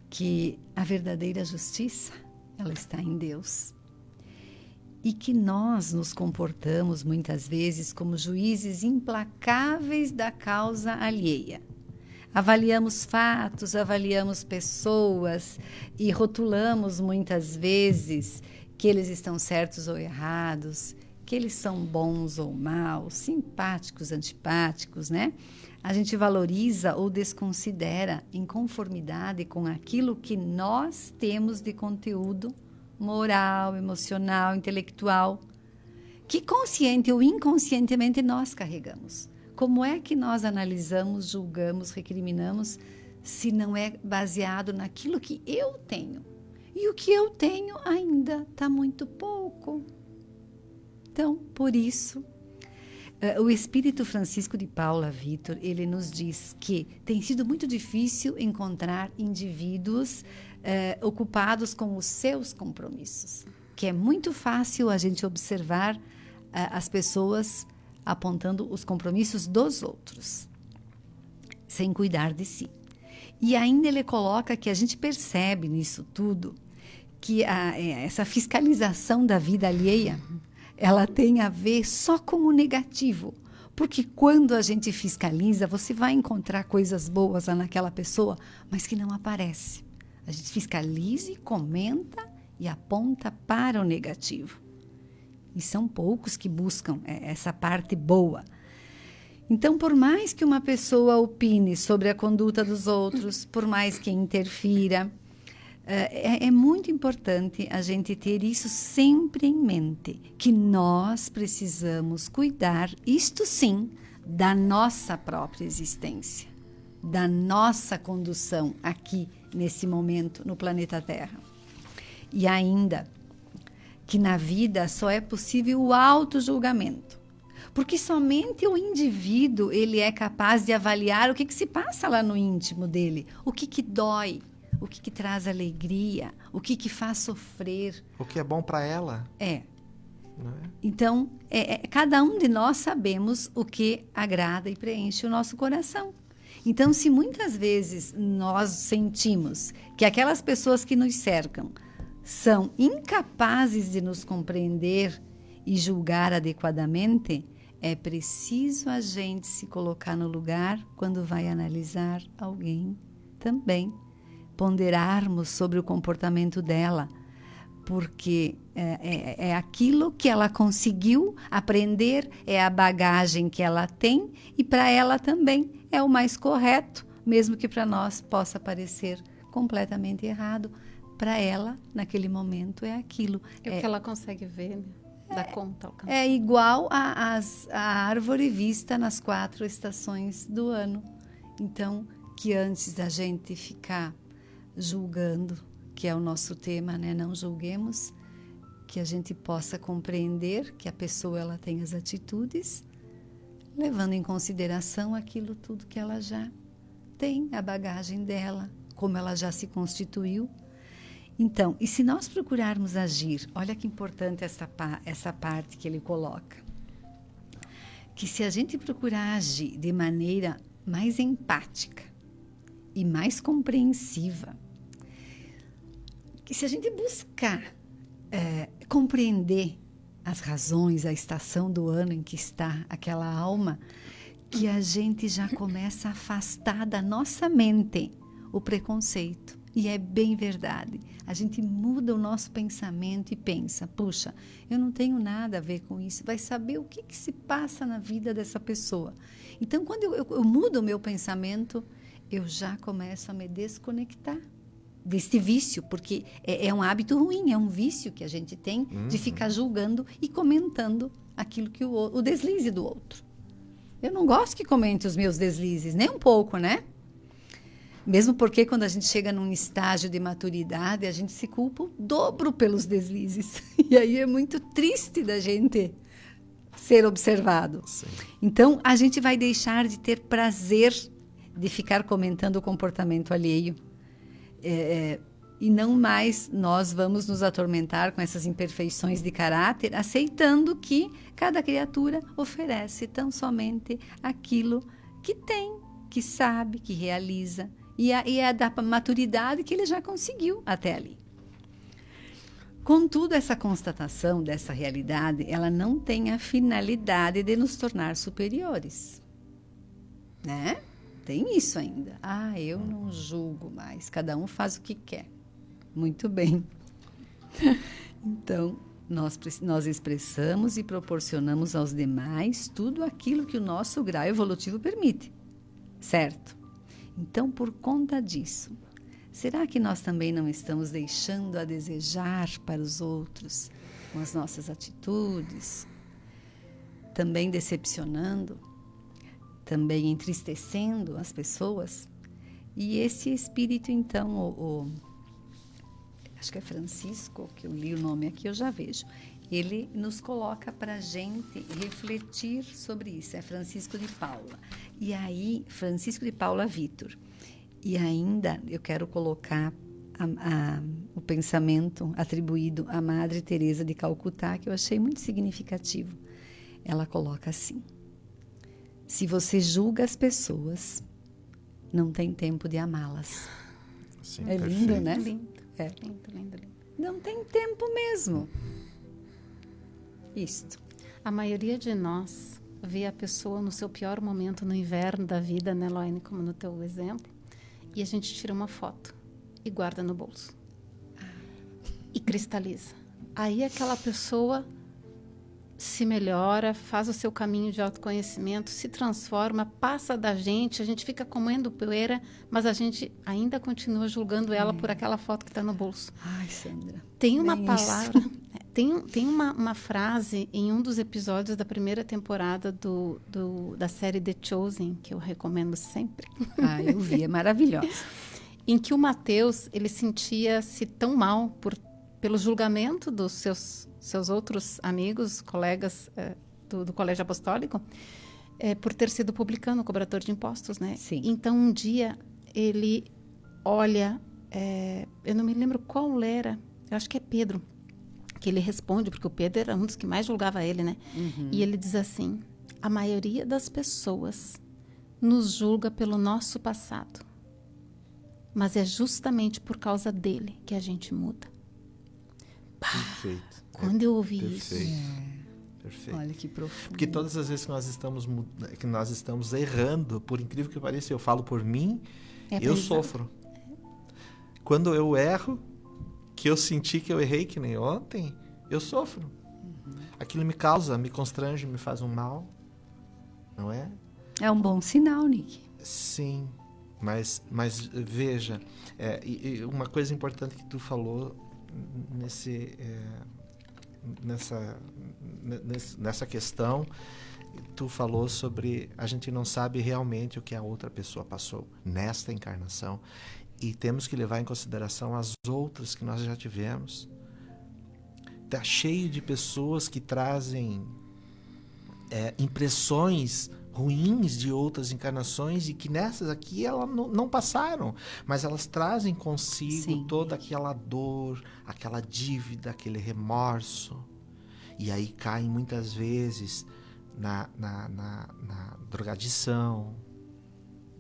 D: que a verdadeira justiça, ela está em Deus. E que nós nos comportamos muitas vezes como juízes implacáveis da causa alheia. Avaliamos fatos, avaliamos pessoas e rotulamos muitas vezes que eles estão certos ou errados, que eles são bons ou maus, simpáticos, antipáticos, né? A gente valoriza ou desconsidera em conformidade com aquilo que nós temos de conteúdo moral, emocional, intelectual, que consciente ou inconscientemente nós carregamos. Como é que nós analisamos, julgamos, recriminamos, se não é baseado naquilo que eu tenho? E o que eu tenho ainda está muito pouco. Então, por isso, o Espírito Francisco de Paula Vitor, ele nos diz que tem sido muito difícil encontrar indivíduos ocupados com os seus compromissos, que é muito fácil a gente observar as pessoas apontando os compromissos dos outros, sem cuidar de si. E ainda ele coloca que a gente percebe nisso tudo que essa fiscalização da vida alheia, ela tem a ver só com o negativo. Porque quando a gente fiscaliza, você vai encontrar coisas boas lá naquela pessoa, mas que não aparece. A gente fiscaliza e comenta e aponta para o negativo. E são poucos que buscam essa parte boa. Então, por mais que uma pessoa opine sobre a conduta dos outros, por mais que interfira, é muito importante a gente ter isso sempre em mente, que nós precisamos cuidar, isto sim, da nossa própria existência, da nossa condução aqui, nesse momento, no planeta Terra. E ainda, que na vida só é possível o autojulgamento, porque somente o indivíduo ele é capaz de avaliar o que se passa lá no íntimo dele, o que dói, o que traz alegria, o que faz sofrer.
C: O que é bom para ela. Não é?
D: Então, cada um de nós sabemos o que agrada e preenche o nosso coração. Então, se muitas vezes nós sentimos que aquelas pessoas que nos cercam são incapazes de nos compreender e julgar adequadamente, é preciso a gente se colocar no lugar quando vai analisar alguém também. Ponderarmos sobre o comportamento dela, porque é aquilo que ela conseguiu aprender, é a bagagem que ela tem e para ela também é o mais correto mesmo que para nós possa parecer completamente errado, para ela, naquele momento, é aquilo.
E: É o que ela consegue ver, né? Dá conta. Alcançar.
D: É igual a árvore vista nas 4 estações do ano. Então, que antes da gente ficar julgando, que é o nosso tema, né? Não julguemos, que a gente possa compreender que a pessoa ela tem as atitudes, levando em consideração aquilo tudo que ela já tem, a bagagem dela, como ela já se constituiu. Então, e se nós procurarmos agir, olha que importante essa parte que ele coloca, que se a gente procurar agir de maneira mais empática e mais compreensiva, que se a gente buscar compreender as razões, a estação do ano em que está aquela alma, que a gente já começa a afastar da nossa mente o preconceito. E é bem verdade. A gente muda o nosso pensamento e pensa, puxa, eu não tenho nada a ver com isso. Vai saber o que se passa na vida dessa pessoa. Então, quando eu mudo o meu pensamento, eu já começo a me desconectar deste vício, porque é um hábito ruim, é um vício que a gente tem de ficar julgando e comentando aquilo que o deslize do outro. Eu não gosto que comente os meus deslizes, nem um pouco, né? Mesmo porque quando a gente chega num estágio de maturidade, a gente se culpa o dobro pelos deslizes. E aí é muito triste da gente ser observado. Sim. Então, a gente vai deixar de ter prazer de ficar comentando o comportamento alheio. E não mais nós vamos nos atormentar com essas imperfeições de caráter, aceitando que cada criatura oferece tão somente aquilo que tem, que sabe, que realiza. E é da maturidade que ele já conseguiu até ali. Contudo, essa constatação dessa realidade, ela não tem a finalidade de nos tornar superiores. Né? Tem isso ainda. Eu não julgo mais. Cada um faz o que quer. Muito bem. Então, nós expressamos e proporcionamos aos demais tudo aquilo que o nosso grau evolutivo permite. Certo? Então, por conta disso, será que nós também não estamos deixando a desejar para os outros com as nossas atitudes? Também decepcionando? Também entristecendo as pessoas? E esse espírito, então, acho que é Francisco, que eu li o nome aqui, eu já vejo. Ele nos coloca para a gente refletir sobre isso. É Francisco de Paula. E aí, Francisco de Paula Vitor. E ainda eu quero colocar o pensamento atribuído à Madre Teresa de Calcutá, que eu achei muito significativo. Ela coloca assim: se você julga as pessoas, não tem tempo de amá-las.
C: Sim,
D: é lindo,
C: perfeito.
D: né?
E: Lindo.
D: É.
E: Lindo.
D: Não tem tempo mesmo. Isto.
E: A maioria de nós vê a pessoa no seu pior momento no inverno da vida, né, Loine, como no teu exemplo, e a gente tira uma foto e guarda no bolso. E cristaliza. Aí aquela pessoa se melhora, faz o seu caminho de autoconhecimento, se transforma, passa da gente, a gente fica comendo poeira, mas a gente ainda continua julgando ela por aquela foto que está no bolso.
D: Ai, Sandra.
E: Tem uma
D: bem
E: palavra, tem uma frase em um dos episódios da primeira temporada da série The Chosen, que eu recomendo sempre.
D: Eu vi, é maravilhosa.
E: Em que o Mateus, ele sentia-se tão mal pelo julgamento dos seus outros amigos, colegas do Colégio Apostólico, por ter sido publicano, cobrador de impostos, né?
D: Sim.
E: Então, um dia, ele olha, eu não me lembro qual era, eu acho que é Pedro, que ele responde, porque o Pedro era um dos que mais julgava ele, né? Uhum. E ele diz assim: a maioria das pessoas nos julga pelo nosso passado, mas é justamente por causa dele que a gente muda.
C: Perfeito.
E: Quando eu ouvi
C: Perfeito.
E: isso...
C: Perfeito.
D: Olha que profundo.
C: Porque todas as vezes que nós estamos errando, por incrível que pareça, eu falo por mim, eu sofro. Quando eu erro, que eu senti que eu errei, que nem ontem, eu sofro. Uhum. Aquilo me constrange, me faz um mal, não é?
D: É um bom sinal, Nick.
C: Sim, Mas veja, uma coisa importante que tu falou nessa questão, tu falou sobre a gente não sabe realmente o que a outra pessoa passou nesta encarnação e temos que levar em consideração as outras que nós já tivemos. Está cheio de pessoas que trazem impressões ruins de outras encarnações e que nessas aqui elas não passaram, mas elas trazem consigo Sim. toda aquela dor, aquela dívida, aquele remorso. E aí caem muitas vezes na drogadição,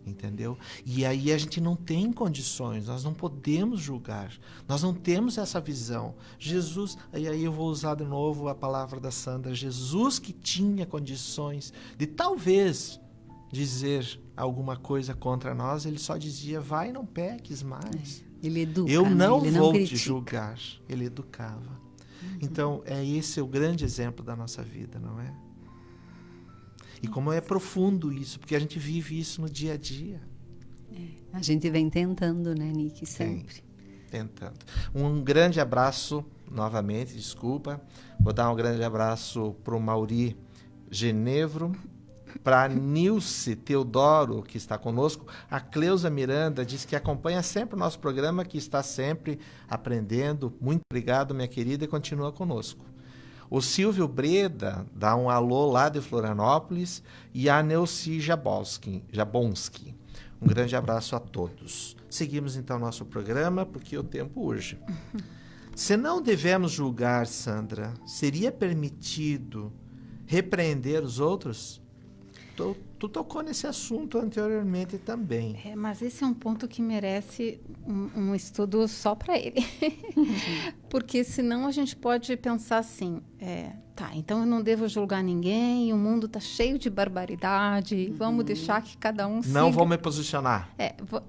C: entendeu? E aí a gente não tem condições, nós não podemos julgar, nós não temos essa visão. Jesus, e aí eu vou usar de novo a palavra da Sandra, Jesus que tinha condições de talvez dizer alguma coisa contra nós, ele só dizia, vai, não peques mais.
D: Ele educa,
C: eu não
D: ele
C: vou
D: não
C: te julgar. Ele educava. Então, esse é o grande exemplo da nossa vida, não é? E como é profundo isso, porque a gente vive isso no dia a dia.
D: A gente vem tentando, né, Nick? Sempre.
C: Tentando. Um grande abraço, novamente, desculpa. Vou dar um grande abraço para o Mauri Genevro, para a Nilce Teodoro, que está conosco. A Cleusa Miranda diz que acompanha sempre o nosso programa, que está sempre aprendendo. Muito obrigado, minha querida, e continua conosco. O Silvio Breda dá um alô lá de Florianópolis e a Neuci Jabonski. Um grande abraço a todos. Seguimos então nosso programa, porque o tempo urge. Se não devemos julgar, Sandra, seria permitido repreender os outros? Tu tocou nesse assunto anteriormente também.
E: Mas esse é um ponto que merece um estudo só para ele. Porque senão a gente pode pensar assim, então eu não devo julgar ninguém, o mundo está cheio de barbaridade, vamos deixar que cada um siga.
C: Não vou me posicionar.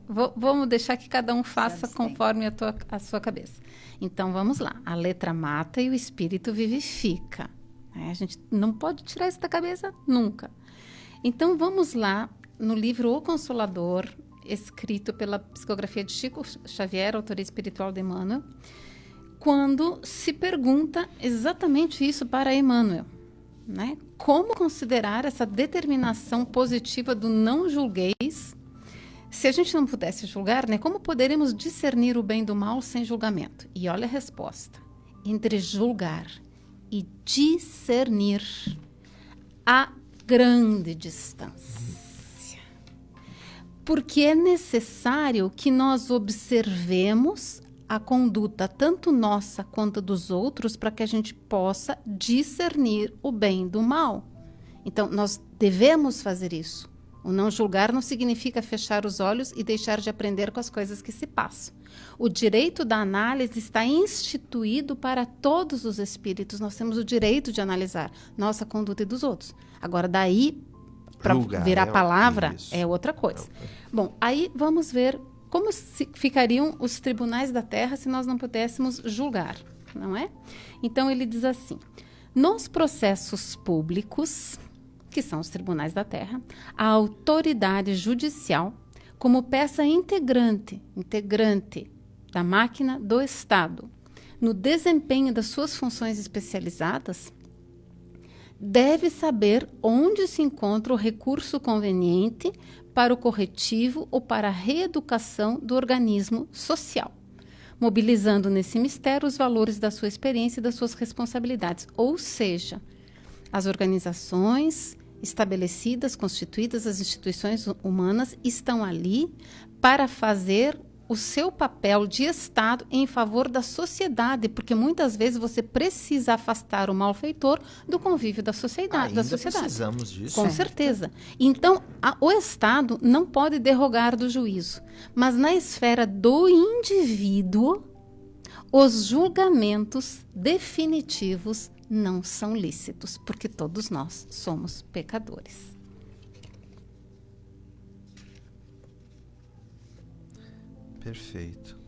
E: Vamos deixar que cada um faça conforme a sua cabeça. Então vamos lá, a letra mata e o espírito vivifica. A gente não pode tirar isso da cabeça nunca. Então, vamos lá no livro O Consolador, escrito pela psicografia de Chico Xavier, autoria espiritual de Emmanuel, quando se pergunta exatamente isso para Emmanuel, né? Como considerar essa determinação positiva do não julgueis? Se a gente não pudesse julgar, né, como poderemos discernir o bem do mal sem julgamento? E olha a resposta. Entre julgar e discernir, há grande distância. Porque é necessário que nós observemos a conduta tanto nossa quanto dos outros para que a gente possa discernir o bem do mal. Então, nós devemos fazer isso. O não julgar não significa fechar os olhos e deixar de aprender com as coisas que se passam. O direito da análise está instituído para todos os espíritos. Nós temos o direito de analisar nossa conduta e dos outros. Agora, daí, para virar a palavra, é outra coisa. Bom, aí vamos ver como ficariam os tribunais da Terra se nós não pudéssemos julgar, não é? Então, ele diz assim, nos processos públicos, que são os tribunais da Terra, a autoridade judicial, como peça integrante da máquina do Estado, no desempenho das suas funções especializadas, deve saber onde se encontra o recurso conveniente para o corretivo ou para a reeducação do organismo social, mobilizando nesse mistério os valores da sua experiência e das suas responsabilidades. Ou seja, as organizações estabelecidas, constituídas, as instituições humanas estão ali para fazer o seu papel de Estado em favor da sociedade, porque muitas vezes você precisa afastar o malfeitor do convívio da sociedade.
C: Precisamos disso.
E: Com certeza. Então, o Estado não pode derrogar do juízo, mas na esfera do indivíduo, os julgamentos definitivos não são lícitos, porque todos nós somos pecadores.
C: Perfeito.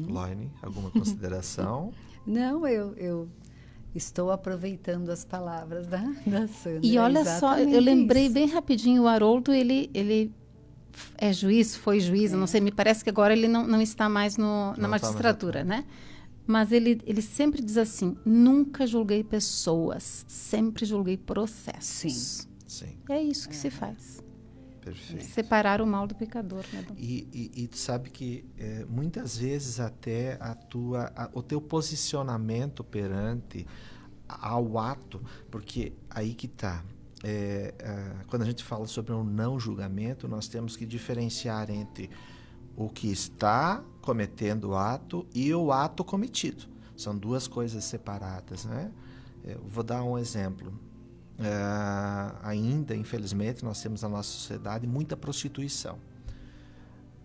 C: Laine, alguma consideração?
D: Não, eu estou aproveitando as palavras da Sandra.
E: E olha só, eu lembrei bem rapidinho, o Haroldo, ele é juiz, foi juiz, eu não sei, me parece que agora ele não está mais na magistratura, né? Mas ele sempre diz assim, nunca julguei pessoas, sempre julguei processos.
C: Sim.
E: É isso que se faz.
C: Perfeito.
E: Separar o mal do pecador, né, Dom?
C: E tu sabe que muitas vezes até o teu posicionamento perante ao ato, porque aí que está. Quando a gente fala sobre um não julgamento, nós temos que diferenciar entre o que está cometendo o ato e o ato cometido. São duas coisas separadas, né? Vou dar um exemplo. Ainda, infelizmente, nós temos na nossa sociedade muita prostituição.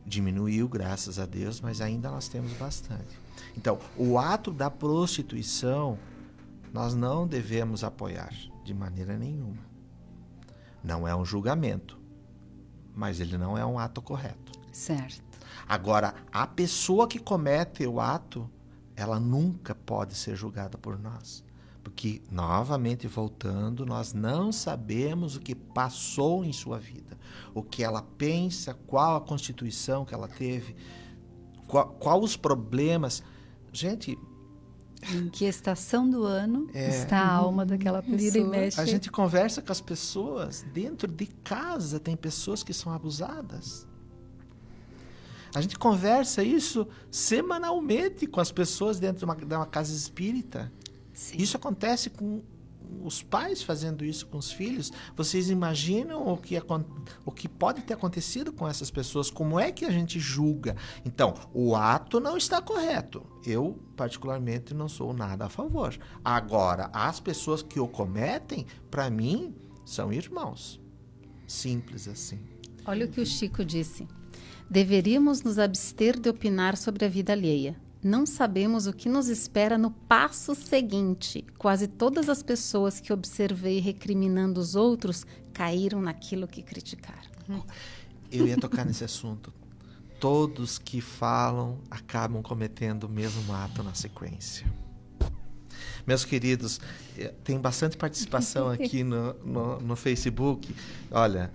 C: Diminuiu, graças a Deus, mas ainda nós temos bastante. Então, o ato da prostituição nós não devemos apoiar de maneira nenhuma. Não é um julgamento, mas ele não é um ato correto.
D: Certo.
C: Agora, a pessoa que comete o ato, ela nunca pode ser julgada por nós. Porque, novamente voltando, nós não sabemos o que passou em sua vida. O que ela pensa, qual a constituição que ela teve, qual os problemas. Gente...
D: Em que estação do ano está a alma daquela pessoa?
C: A gente conversa com as pessoas. Dentro de casa tem pessoas que são abusadas. A gente conversa isso semanalmente com as pessoas dentro de uma casa espírita. Sim. Isso acontece com os pais fazendo isso com os filhos. Vocês imaginam o que pode ter acontecido com essas pessoas? Como é que a gente julga? Então, o ato não está correto. Eu, particularmente, não sou nada a favor. Agora, as pessoas que o cometem, para mim, são irmãos. Simples assim.
E: Olha o que o Chico disse. Deveríamos nos abster de opinar sobre a vida alheia. Não sabemos o que nos espera no passo seguinte. Quase todas as pessoas que observei recriminando os outros caíram naquilo que criticaram.
C: Eu ia tocar nesse assunto. Todos que falam acabam cometendo o mesmo ato na sequência. Meus queridos, tem bastante participação aqui no Facebook. Olha,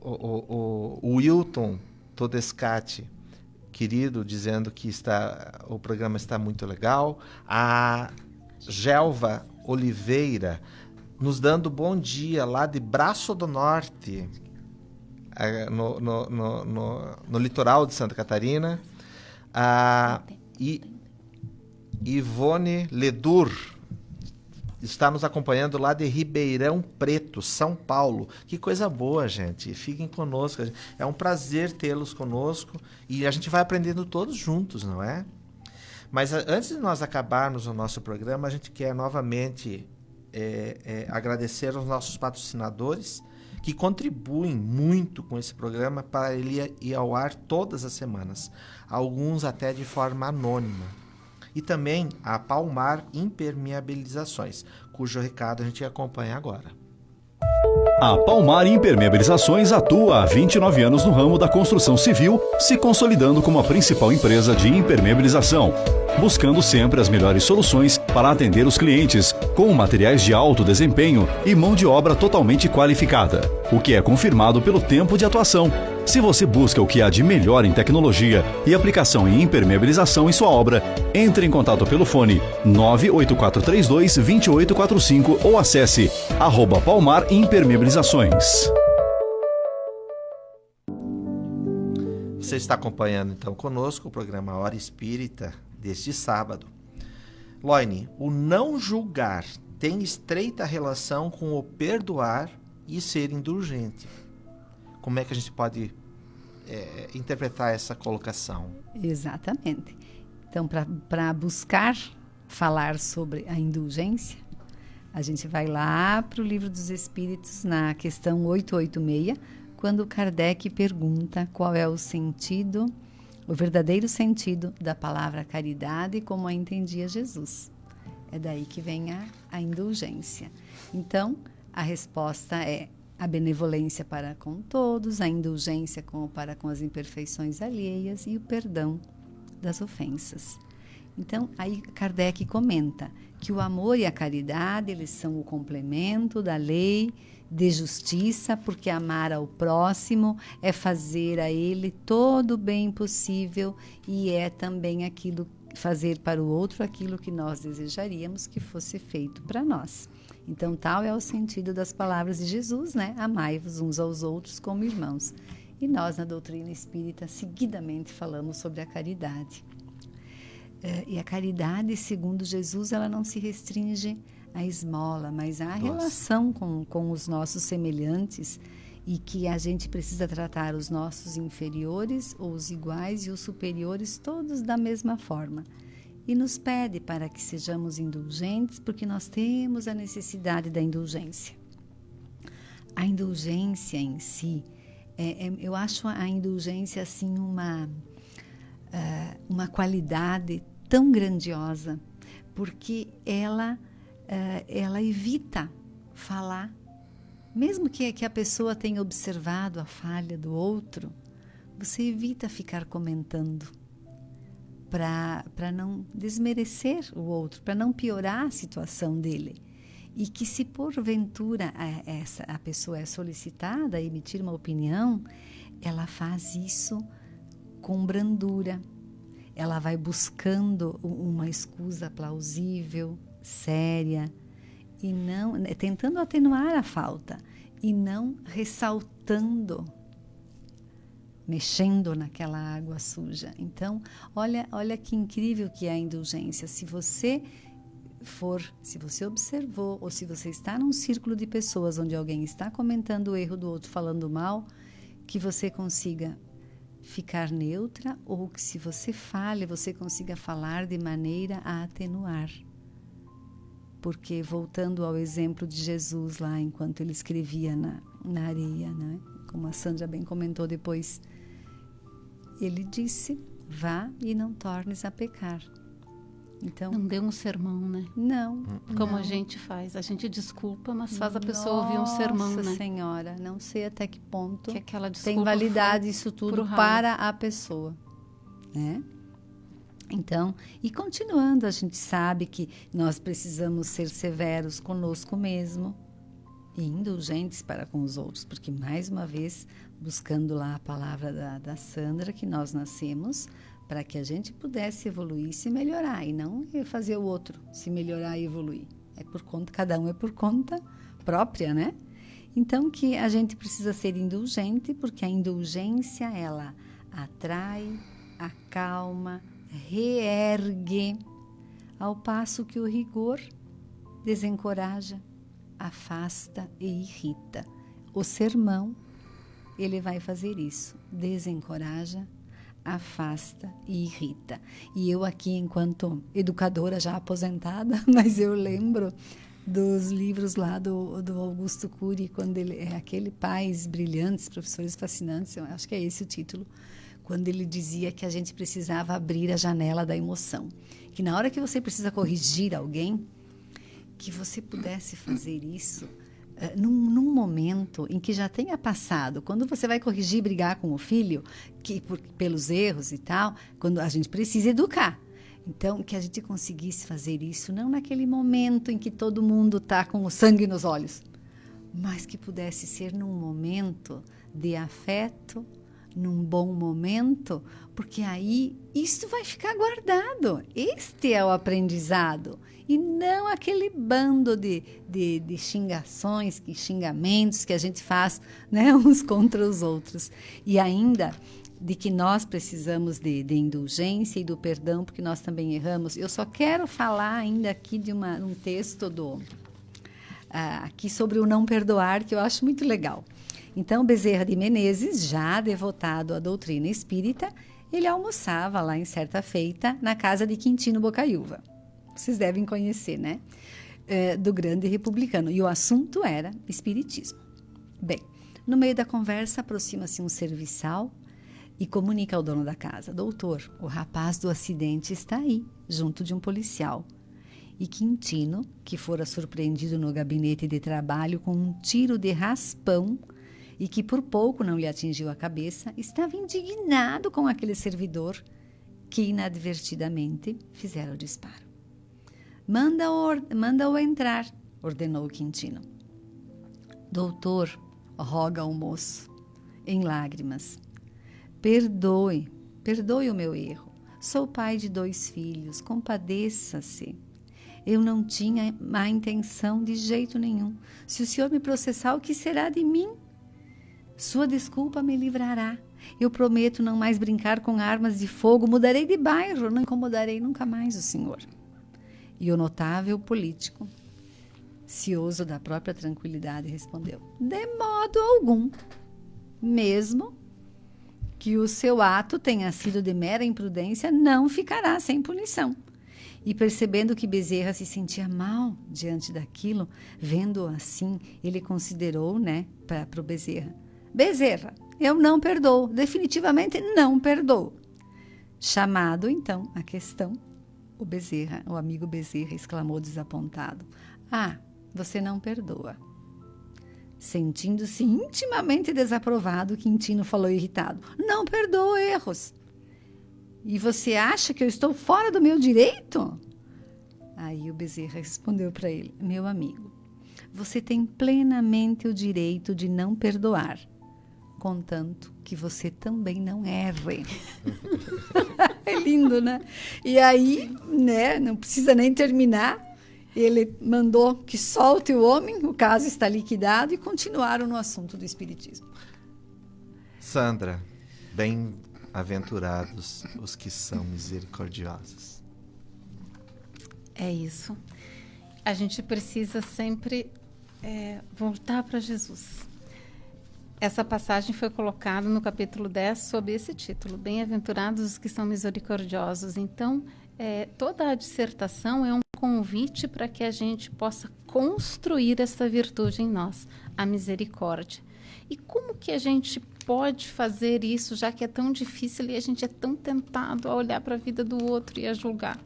C: o Wilton Todescati, querido, dizendo que o programa está muito legal. A Gelva Oliveira nos dando bom dia lá de Braço do Norte, no litoral de Santa Catarina. A Ivone Ledur está nos acompanhando lá de Ribeirão Preto, São Paulo. Que coisa boa, gente. Fiquem conosco. É um prazer tê-los conosco e a gente vai aprendendo todos juntos, não é? Mas antes de nós acabarmos o nosso programa, a gente quer novamente agradecer aos nossos patrocinadores que contribuem muito com esse programa para ele ir ao ar todas as semanas. Alguns até de forma anônima. E também a Palmar Impermeabilizações, cujo recado a gente acompanha agora.
B: A Palmar Impermeabilizações atua há 29 anos no ramo da construção civil, se consolidando como a principal empresa de impermeabilização, buscando sempre as melhores soluções para atender os clientes, com materiais de alto desempenho e mão de obra totalmente qualificada, o que é confirmado pelo tempo de atuação. Se você busca o que há de melhor em tecnologia e aplicação em impermeabilização em sua obra, entre em contato pelo fone 98432-2845 ou acesse @Palmar Impermeabilizações.
C: Você está acompanhando então conosco o programa Hora Espírita deste sábado. Loine, o não julgar tem estreita relação com o perdoar e ser indulgente. Como é que a gente pode interpretar essa colocação?
D: Exatamente. Então, para buscar falar sobre a indulgência, a gente vai lá para o Livro dos Espíritos, na questão 886, quando Kardec pergunta qual é o sentido, o verdadeiro sentido da palavra caridade como a entendia Jesus. É daí que vem a indulgência. Então, a resposta é a benevolência para com todos, a indulgência para com as imperfeições alheias e o perdão das ofensas. Então, aí Kardec comenta que o amor e a caridade, eles são o complemento da lei de justiça, porque amar ao próximo é fazer a ele todo o bem possível e é também fazer para o outro aquilo que nós desejaríamos que fosse feito para nós. Então, tal é o sentido das palavras de Jesus, né? Amai-vos uns aos outros como irmãos. E nós, na doutrina espírita, seguidamente falamos sobre a caridade. E a caridade, segundo Jesus, ela não se restringe à esmola, mas à relação com os nossos semelhantes, e que a gente precisa tratar os nossos inferiores, ou os iguais e os superiores, todos da mesma forma. E nos pede para que sejamos indulgentes, porque nós temos a necessidade da indulgência. A indulgência em si, eu acho a indulgência assim uma qualidade tão grandiosa, porque ela evita falar. Mesmo que a pessoa tenha observado a falha do outro, você evita ficar comentando para não desmerecer o outro, para não piorar a situação dele. E que se porventura a pessoa é solicitada a emitir uma opinião, ela faz isso com brandura. Ela vai buscando uma escusa plausível, séria, e não tentando atenuar a falta e não ressaltando, mexendo naquela água suja. Então, olha que incrível que é a indulgência. Se você observou, ou se você está num círculo de pessoas onde alguém está comentando o erro do outro, falando mal, que você consiga ficar neutra, ou que se você fale, você consiga falar de maneira a atenuar. Porque, voltando ao exemplo de Jesus lá, enquanto ele escrevia na areia, né? Como a Sandra bem comentou depois, ele disse, vá e não tornes a pecar. Então,
E: não dê um sermão, né?
D: Não.
E: Como
D: não.
E: a gente faz. A gente desculpa, mas faz a pessoa ouvir um sermão, né?
D: Nossa Senhora, não sei até que ponto
E: que aquela desculpa
D: tem validade isso tudo para a pessoa, né? Então, e continuando, a gente sabe que nós precisamos ser severos conosco mesmo e indulgentes para com os outros, porque, mais uma vez, buscando lá a palavra da Sandra, que nós nascemos para que a gente pudesse evoluir e se melhorar, e não fazer o outro se melhorar e evoluir. Cada um é por conta própria, né? Então, que a gente precisa ser indulgente, porque a indulgência, ela atrai, acalma, reergue, ao passo que o rigor desencoraja, afasta e irrita. O sermão, ele vai fazer isso, desencoraja, afasta e irrita. E eu aqui, enquanto educadora já aposentada, mas eu lembro dos livros lá do Augusto Cury, quando ele é aquele Pais Brilhantes, Professores Fascinantes, eu acho que é esse o título, quando ele dizia que a gente precisava abrir a janela da emoção. Que na hora que você precisa corrigir alguém, que você pudesse fazer isso num momento em que já tenha passado. Quando você vai corrigir, brigar com o filho, pelos erros e tal, quando a gente precisa educar. Então, que a gente conseguisse fazer isso, não naquele momento em que todo mundo está com o sangue nos olhos, mas que pudesse ser num momento de afeto, num bom momento, porque aí isso vai ficar guardado. Este é o aprendizado, e não aquele bando de xingações, xingamentos que a gente faz, né, uns contra os outros. E ainda de que nós precisamos de indulgência e do perdão, porque nós também erramos. Eu só quero falar ainda aqui de um texto aqui sobre o não perdoar, que eu acho muito legal. Então, Bezerra de Menezes, já devotado à doutrina espírita, ele almoçava lá em certa feita na casa de Quintino Bocaiúva. Vocês devem conhecer, né? Do grande republicano. E o assunto era espiritismo. Bem, no meio da conversa, aproxima-se um serviçal e comunica ao dono da casa: doutor, o rapaz do acidente está aí, junto de um policial. E Quintino, que fora surpreendido no gabinete de trabalho com um tiro de raspão e que por pouco não lhe atingiu a cabeça, estava indignado com aquele servidor que inadvertidamente fizera o disparo. Manda-o entrar, ordenou Quintino. Doutor, roga o moço, em lágrimas. Perdoe o meu erro. Sou pai de 2 filhos, compadeça-se. Eu não tinha má intenção de jeito nenhum. Se o senhor me processar, o que será de mim? Sua desculpa me livrará. Eu prometo não mais brincar com armas de fogo, mudarei de bairro, não incomodarei nunca mais o senhor. E o notável político, cioso da própria tranquilidade, respondeu: de modo algum, mesmo que o seu ato tenha sido de mera imprudência, não ficará sem punição. E percebendo que Bezerra se sentia mal diante daquilo, vendo-o assim, ele considerou, para o Bezerra: Bezerra, eu não perdoo, definitivamente não perdoo. Chamado, então, a questão, o amigo Bezerra exclamou desapontado: ah, você não perdoa. Sentindo-se intimamente desaprovado, Quintino falou irritado: não perdoo erros. E você acha que eu estou fora do meu direito? Aí o Bezerra respondeu para ele: meu amigo, você tem plenamente o direito de não perdoar, contanto que você também não erre. É lindo, né? E aí, não precisa nem terminar, ele mandou que solte o homem, o caso está liquidado, e continuaram no assunto do espiritismo.
C: Sandra, bem-aventurados os que são misericordiosos.
E: É isso. A gente precisa sempre voltar para Jesus. Essa passagem foi colocada no capítulo 10 sob esse título: Bem-aventurados os que são misericordiosos. Então, toda a dissertação é um convite para que a gente possa construir essa virtude em nós, a misericórdia. E como que a gente pode fazer isso, já que é tão difícil e a gente é tão tentado a olhar para a vida do outro e a julgar?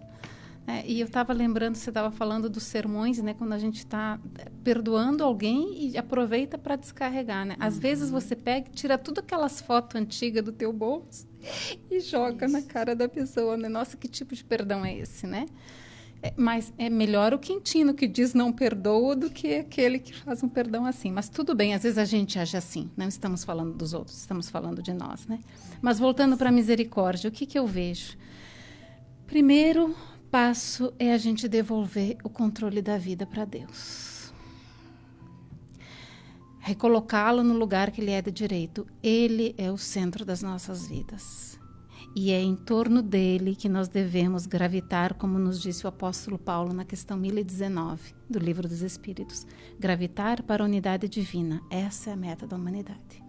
E: E eu estava lembrando, você estava falando dos sermões, quando a gente está perdoando alguém e aproveita para descarregar. Às vezes você pega e tira tudo aquelas fotos antigas do teu bolso e joga na cara da pessoa. Nossa, que tipo de perdão é esse, Mas é melhor o Quintino que diz não perdoa do que aquele que faz um perdão assim. Mas tudo bem, às vezes a gente age assim. Não estamos falando dos outros, estamos falando de nós, Mas voltando para a misericórdia, o que eu vejo? Primeiro passo é a gente devolver o controle da vida para Deus. Recolocá-lo no lugar que ele é de direito. Ele é o centro das nossas vidas. E é em torno dele que nós devemos gravitar, como nos disse o apóstolo Paulo na questão 1019 do Livro dos Espíritos. Gravitar para a unidade divina. Essa é a meta da humanidade.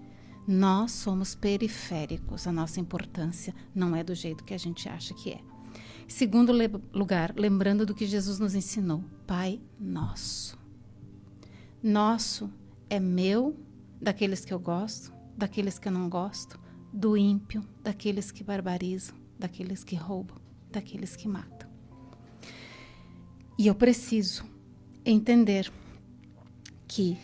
E: Nós somos periféricos. A nossa importância não é do jeito que a gente acha que é. Segundo lugar, lembrando do que Jesus nos ensinou: Pai Nosso. Nosso é meu, daqueles que eu gosto, daqueles que eu não gosto, do ímpio, daqueles que barbarizam, daqueles que roubam, daqueles que matam. E eu preciso entender que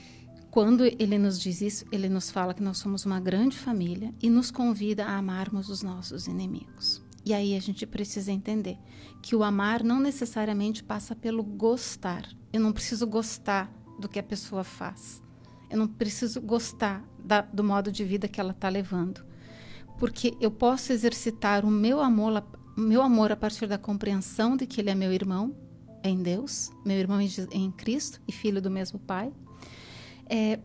E: quando ele nos diz isso, ele nos fala que nós somos uma grande família e nos convida a amarmos os nossos inimigos. E aí a gente precisa entender que o amar não necessariamente passa pelo gostar. Eu não preciso gostar do que a pessoa faz. Eu não preciso gostar do modo de vida que ela está levando. Porque eu posso exercitar o meu amor a partir da compreensão de que ele é meu irmão em Deus, meu irmão em Cristo e filho do mesmo Pai.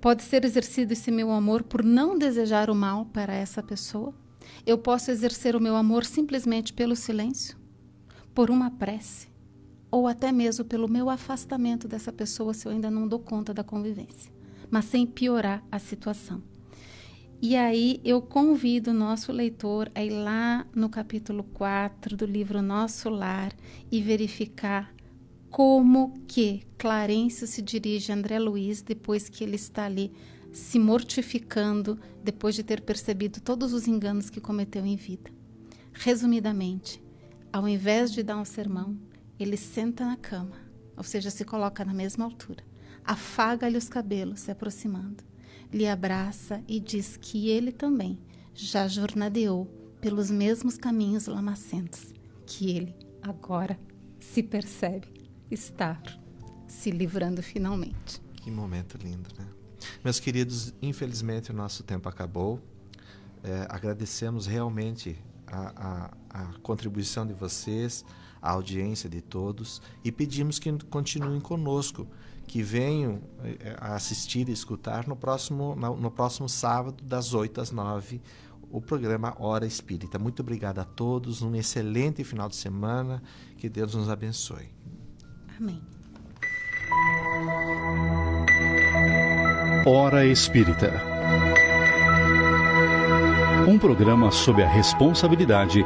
E: Pode ser exercido esse meu amor por não desejar o mal para essa pessoa. Eu posso exercer o meu amor simplesmente pelo silêncio, por uma prece, ou até mesmo pelo meu afastamento dessa pessoa se eu ainda não dou conta da convivência, mas sem piorar a situação. E aí eu convido o nosso leitor a ir lá no capítulo 4 do livro Nosso Lar e verificar como que Clarencio se dirige a André Luiz depois que ele está ali se mortificando, depois de ter percebido todos os enganos que cometeu em vida. Resumidamente, ao invés de dar um sermão, ele senta na cama, ou seja, se coloca na mesma altura, afaga-lhe os cabelos, se aproximando, lhe abraça e diz que ele também já jornadeou pelos mesmos caminhos lamacentos que ele agora se percebe estar se livrando finalmente.
C: Que momento lindo, né? Meus queridos, infelizmente o nosso tempo acabou. Agradecemos realmente a contribuição de vocês, a audiência de todos, e pedimos que continuem conosco, que venham a assistir e escutar no próximo sábado, das 8 às 9, o programa Hora Espírita. Muito obrigado a todos, um excelente final de semana, que Deus nos abençoe.
E: Amém.
B: Hora Espírita. Um programa sob a responsabilidade